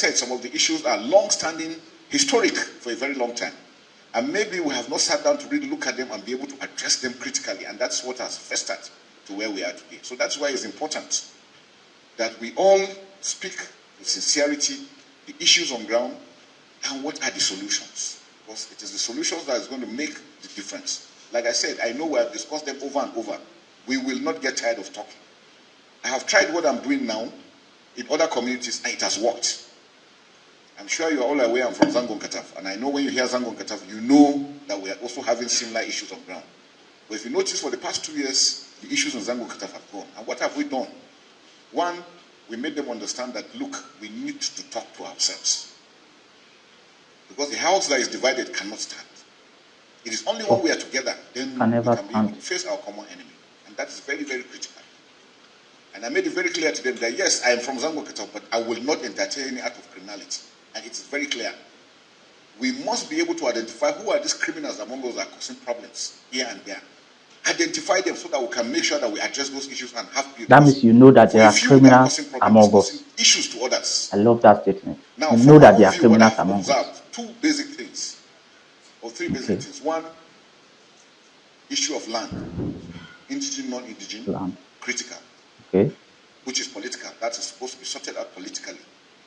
said, some of the issues are long-standing, historic for a very long time. And maybe we have not sat down to really look at them and be able to address them critically. And that's what has festered to where we are today. So that's why it's important that we all speak with sincerity, the issues on ground, and what are the solutions. Because it is the solutions that is going to make the difference. Like I said, I know we have discussed them over and over. We will not get tired of talking. I have tried what I'm doing now in other communities, and it has worked. I'm sure you are all aware I'm from Zangon Kataf, and I know when you hear Zangon Kataf, you know that we are also having similar issues on ground. But if you notice, for the past 2 years, the issues in Zangon Kataf have gone. And what have we done? One, we made them understand that, look, we need to talk to ourselves. Because the house that is divided cannot stand. It is only when we are together, then we can be able to face our common enemy. And that is very, very critical. And I made it very clear to them that, yes, I am from Zangon Kataf, but I will not entertain any act of criminality. And it is very clear. We must be able to identify who are these criminals among us that are causing problems here and there. Identify them so that we can make sure that we address those issues and have people. That means you know that there are criminals among us. Issues to others. I love that statement. Now, you know that there are criminals among us. Two basic things, or three basic things. One, issue of land, indigent, non-indigent, land. Critical. Okay. Which is political. That is supposed to be sorted out politically.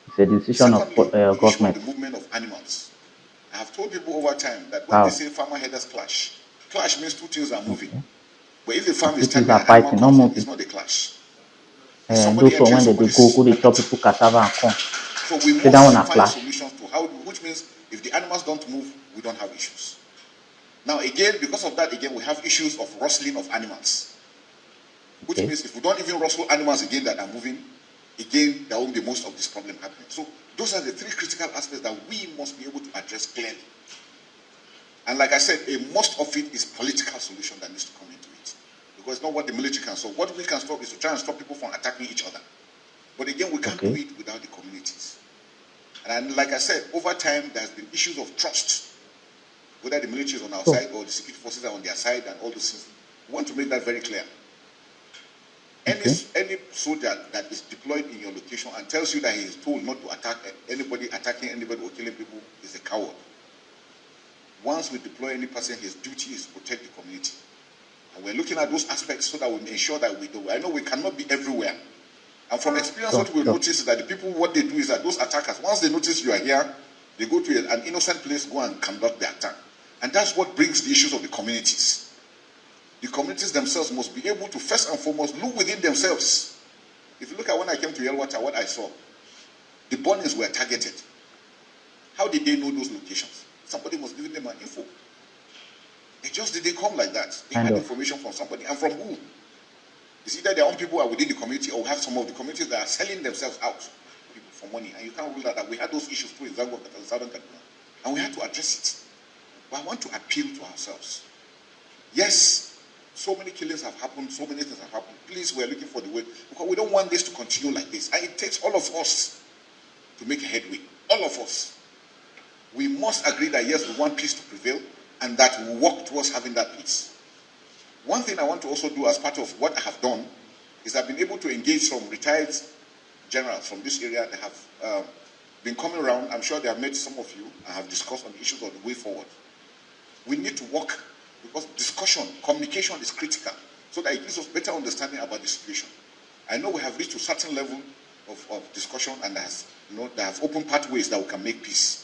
It's a decision of government. The movement of animals. I have told people over time that when they say farmer headers clash, clash means two things are moving. Okay. But if the farm is standing, fighting, it's not a clash. Those when they go, they chop people cassava and corn. So we must find solutions to how, which means if the animals don't move, we don't have issues. Now again, because of that, again, we have issues of rustling of animals. Which means if we don't even rustle animals again that are moving, again, there won't be most of this problem happening. So those are the three critical aspects that we must be able to address clearly. And like I said, most of it is political solution that needs to come into it. Because it's not what the military can solve. What we can stop is to try and stop people from attacking each other. But again, we can't do it without the communities. And like I said, over time, there has been issues of trust. Whether the military is on our side or the security forces are on their side and all those things. We want to make that very clear. Any soldier that is deployed in your location and tells you that he is told not to attack anybody, attacking anybody or killing people is a coward. Once we deploy any person, his duty is to protect the community. And we're looking at those aspects so that we ensure that we do. I know we cannot be everywhere. And from experience, what we notice is that the people, what they do is that those attackers, once they notice you are here, they go to an innocent place, go and conduct the attack. And that's what brings the issues of the communities. The communities themselves must be able to, first and foremost, look within themselves. If you look at when I came to Yelwater, what I saw, the burnings were targeted. How did they know those locations? Somebody was giving them an info. They just didn't come like that. They had information from somebody. And from who? It's either their own people are within the community or we have some of the communities that are selling themselves out to people for money. And you can't rule that. We had those issues too in Zangon and Southern Kaduna. And we had to address it. But I want to appeal to ourselves. Yes, so many killings have happened, so many things have happened. Please, we're looking for the way. Because we don't want this to continue like this. And it takes all of us to make a headway. All of us. We must agree that yes, we want peace to prevail and that we work towards having that peace. One thing I want to also do as part of what I have done is I've been able to engage some retired generals from this area that have been coming around. I'm sure they have met some of you and have discussed on the issues of the way forward. We need to work because discussion, communication is critical so that it gives us better understanding about the situation. I know we have reached a certain level of discussion and that has opened pathways that we can make peace.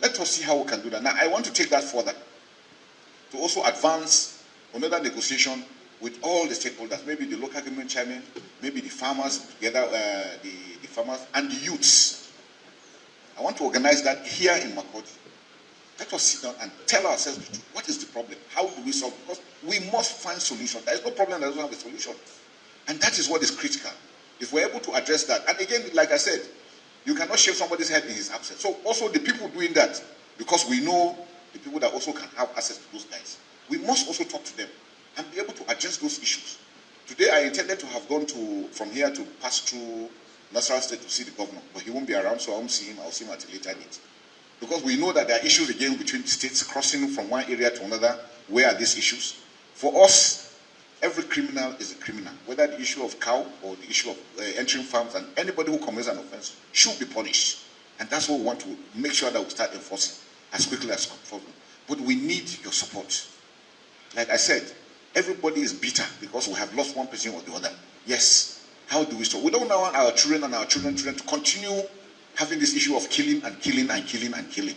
Let us see how we can do that. Now, I want to take that further to also advance another negotiation with all the stakeholders, maybe the local government chairman, maybe the farmers together, the farmers and the youths. I want to organize that here in Makurdi. Let us sit down and tell ourselves what is the problem, how do we solve it? Because we must find solutions. There is no problem that doesn't have a solution. And that is what is critical. If we're able to address that, and again, like I said, you cannot shave somebody's head in his absence. So also the people doing that, because we know the people that also can have access to those guys, we must also talk to them and be able to address those issues. Today I intended to have gone from here to pass through Nasarawa State to see the governor, but he won't be around, so I won't see him. I'll see him at a later date. Because we know that there are issues again between the states crossing from one area to another. Where are these issues? For us, every criminal is a criminal. Whether the issue of cow or the issue of entering farms, and anybody who commits an offense should be punished. And that's what we want to make sure that we start enforcing as quickly as possible. But we need your support. Like I said, everybody is bitter because we have lost one person or the other. Yes. How do we stop? We don't want our children and our children's children to continue having this issue of killing and killing and killing and killing.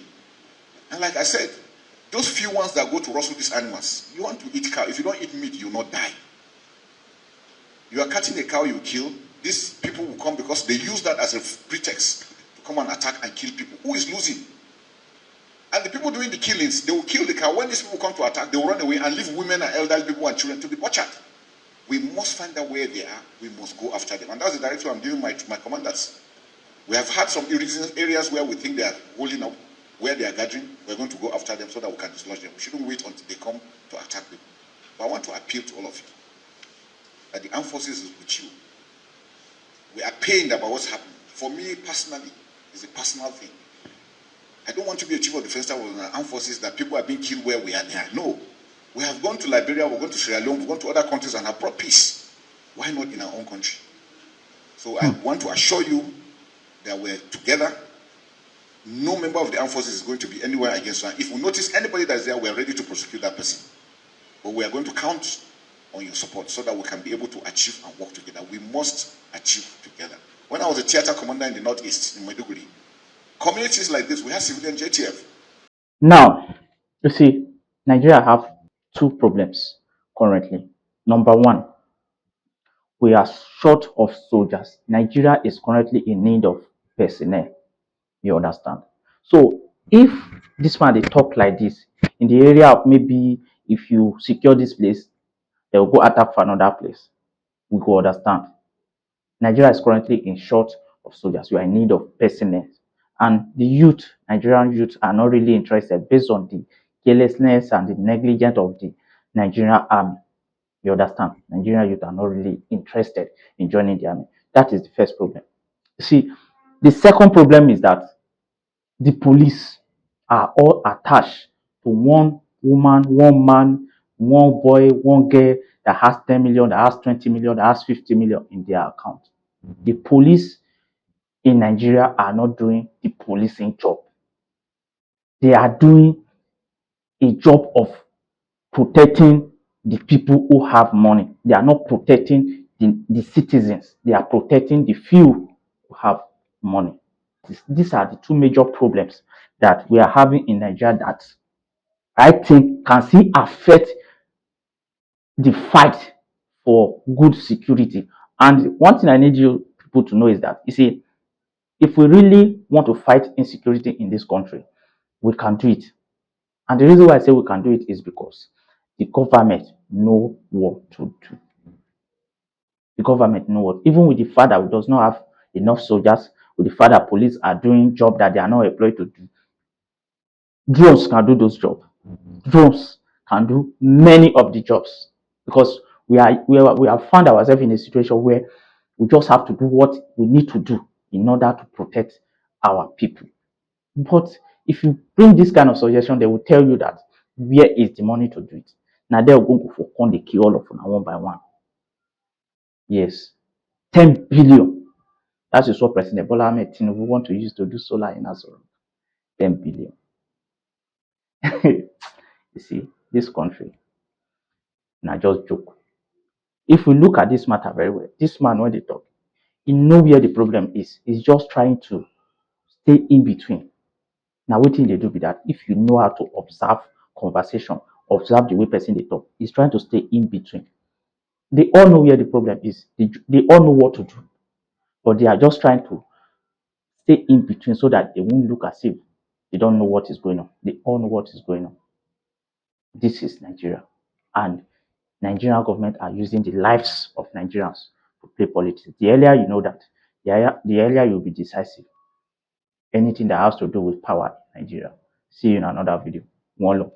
And like I said, those few ones that go to rustle these animals, you want to eat cow. If you don't eat meat, you will not die. You are cutting a cow, you kill. These people will come because they use that as a pretext to come and attack and kill people. Who is losing? And the people doing the killings, they will kill the cow. When these people come to attack, they will run away and leave women and elderly people and children to be butchered. We must find out where they are. We must go after them. And that's the direction I'm giving my commanders. We have had some areas where we think they are holding up, where they are gathering. We're going to go after them so that we can dislodge them. We shouldn't wait until they come to attack people. But I want to appeal to all of you that the armed forces is with you. We are pained about what's happening. For me personally, it's a personal thing. I don't want to be a chief of defense staff of the armed forces that people are being killed where we are there. No. We have gone to Liberia, we've gone to Sierra Leone, we've gone to other countries and have brought peace. Why not in our own country? So I want to assure you that we're together. No member of the armed forces is going to be anywhere against one. If we notice anybody that's there, we're ready to prosecute that person. But we are going to count on your support so that we can be able to achieve and work together. We must achieve together. When I was a theater commander in the Northeast, in Maiduguri, communities like this, we have civilian JTF. Now, you see, Nigeria have two problems currently. Number one, we are short of soldiers. Nigeria is currently in need of personnel. You understand? So if this man they talk like this in the area of maybe if you secure this place, they will go attack for another place. We go understand. Nigeria is currently in short of soldiers. We are in need of personnel. And the youth, Nigerian youth, are not really interested based on the carelessness and the negligence of the Nigerian army. You understand? Nigerian youth are not really interested in joining the army. That is the first problem. See, the second problem is that the police are all attached to one woman, one man, one boy, one girl that has 10 million, that has 20 million, that has 50 million in their account. The police in Nigeria are not doing the policing job. They are doing a job of protecting the people who have money. They are not protecting the citizens. They are protecting the few who have money. These are the two major problems that we are having in Nigeria that I think can still affect the fight for good security. And one thing I need you people to know is that, you see, if we really want to fight insecurity in this country, we can do it. And the reason why I say we can do it is because the government know what to do. The government know what. Even with the fact that we does not have enough soldiers, with the fact that police are doing job that they are not employed to do, drones can do those jobs. Drones can do many of the jobs because we have found ourselves in a situation where we just have to do what we need to do in order to protect our people. But if you bring this kind of suggestion, they will tell you that where is the money to do it? Now they're going to focus the kill all of them one by one. Yes, 10 billion. That is what President Bola Ahmed Tinubu want to use to do solar in Azor. 10 billion. You see, this country, now just joke. If we look at this matter very well, this man when they talk, he know where the problem is. He's just trying to stay in between. Now, what thing they do with that? If you know how to observe conversation, observe the way person they talk, he's trying to stay in between. They all know where the problem is. They all know what to do, but they are just trying to stay in between so that they won't look as if they don't know what is going on. They all know what is going on. This is Nigeria, and Nigerian government are using the lives of Nigerians to play politics. The earlier you know that, the earlier you'll be decisive. Anything that has to do with power in Nigeria. See you in another video. One love.